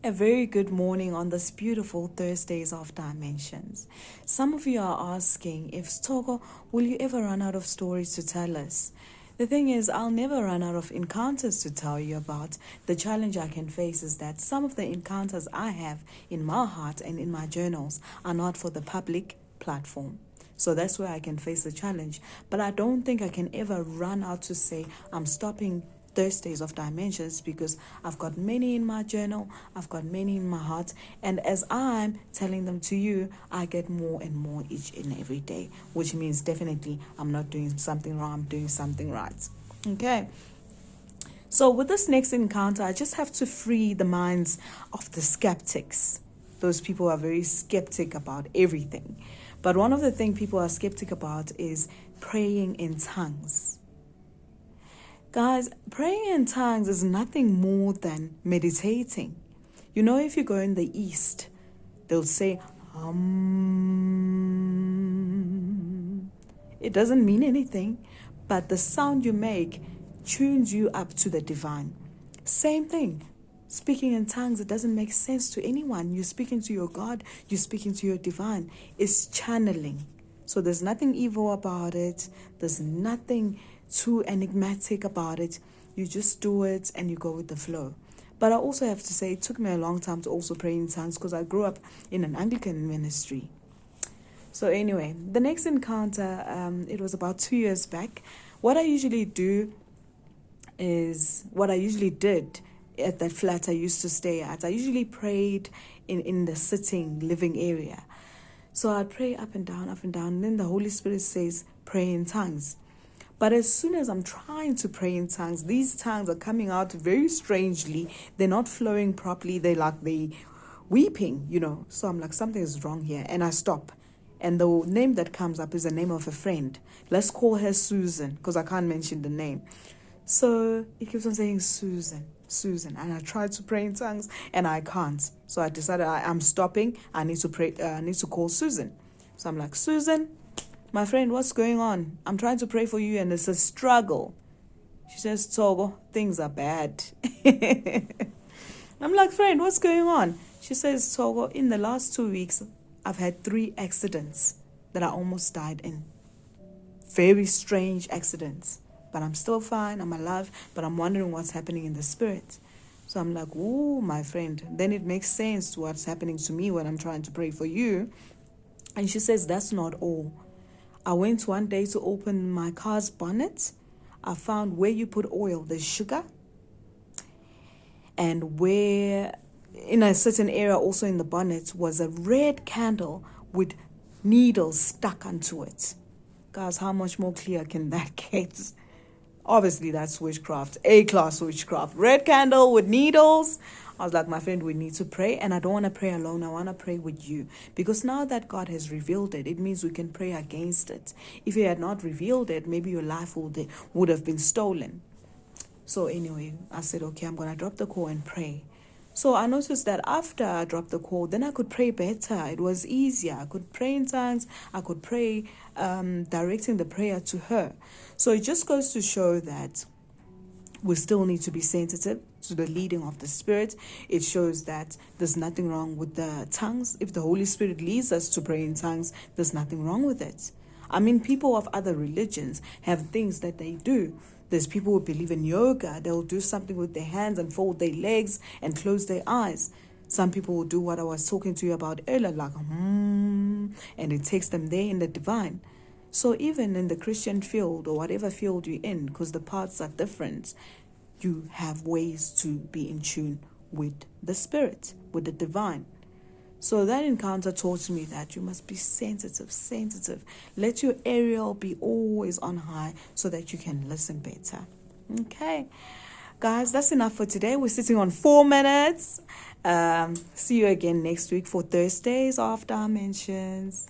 A very good morning on this beautiful Thursdays of Dimensions. Some of you are asking, if Togo, will you ever run out of stories to tell us? The thing is, I'll never run out of encounters to tell you about. The challenge I can face is that some of the encounters I have in my heart and in my journals are not for the public platform. So that's where I can face the challenge. But I don't think I can ever run out to say I'm stopping Thursdays of Dimensions because I've got many in my journal, I've got many in my heart, and as I'm telling them to you, I get more and more each and every day, which means definitely I'm not doing something wrong, I'm doing something right. Okay. So with this next encounter, I just have to free the minds of the skeptics. Those people are very skeptic about everything. But one of the things people are skeptic about is praying in tongues. Guys, praying in tongues is nothing more than meditating. You know, if you go in the East, they'll say, It doesn't mean anything, but the sound you make tunes you up to the divine. Same thing. Speaking in tongues, it doesn't make sense to anyone. You're speaking to your God, you're speaking to your divine. It's channeling. So there's nothing evil about it. There's nothing too enigmatic about it. You just do it and you go with the flow. But I also have to say, it took me a long time to also pray in tongues because I grew up in an Anglican ministry. So anyway, the next encounter, it was about 2 years back. What I usually did at that flat I used to stay at, I usually prayed in the sitting living area. So I'd pray up and down, and then the Holy Spirit says, pray in tongues. But as soon as I'm trying to pray in tongues, these tongues are coming out very strangely. They're not flowing properly. They weeping, So I'm like, something is wrong here. And I stop. And the name that comes up is the name of a friend. Let's call her Susan, because I can't mention the name. So it keeps on saying Susan. And I tried to pray in tongues and I can't. So I decided I'm stopping. I need to pray. I need to call Susan. So I'm like, Susan, my friend, what's going on? I'm trying to pray for you and it's a struggle. She says, Togo, things are bad. I'm like, friend, what's going on? She says, Togo, in the last 2 weeks, I've had 3 accidents that I almost died in. Very strange accidents. But I'm still fine, I'm alive, but I'm wondering what's happening in the spirit. So I'm like, oh, my friend. Then it makes sense to what's happening to me when I'm trying to pray for you. And she says, that's not all. I went one day to open my car's bonnet. I found where you put oil, there's sugar. And where, in a certain area also in the bonnet, was a red candle with needles stuck onto it. Guys, how much more clear can that get? Obviously, that's witchcraft, A-class witchcraft. Red candle with needles. I was like, my friend, we need to pray. And I don't want to pray alone. I want to pray with you. Because now that God has revealed it, it means we can pray against it. If He had not revealed it, maybe your life would have been stolen. So anyway, I said, okay, I'm going to drop the call and pray. So I noticed that after I dropped the call, then I could pray better. It was easier. I could pray in tongues. I could pray directing the prayer to her. So it just goes to show that we still need to be sensitive to the leading of the Spirit. It shows that there's nothing wrong with the tongues. If the Holy Spirit leads us to pray in tongues, there's nothing wrong with it. I mean, people of other religions have things that they do. There's people who believe in yoga. They'll do something with their hands and fold their legs and close their eyes. Some people will do what I was talking to you about earlier, like, and it takes them there in the divine. So even in the Christian field or whatever field you're in, because the paths are different, you have ways to be in tune with the Spirit, with the divine. So that encounter taught me that you must be sensitive. Let your aerial be always on high so that you can listen better. Okay. Guys, that's enough for today. We're sitting on 4 minutes. See you again next week for Thursdays of Dimensions.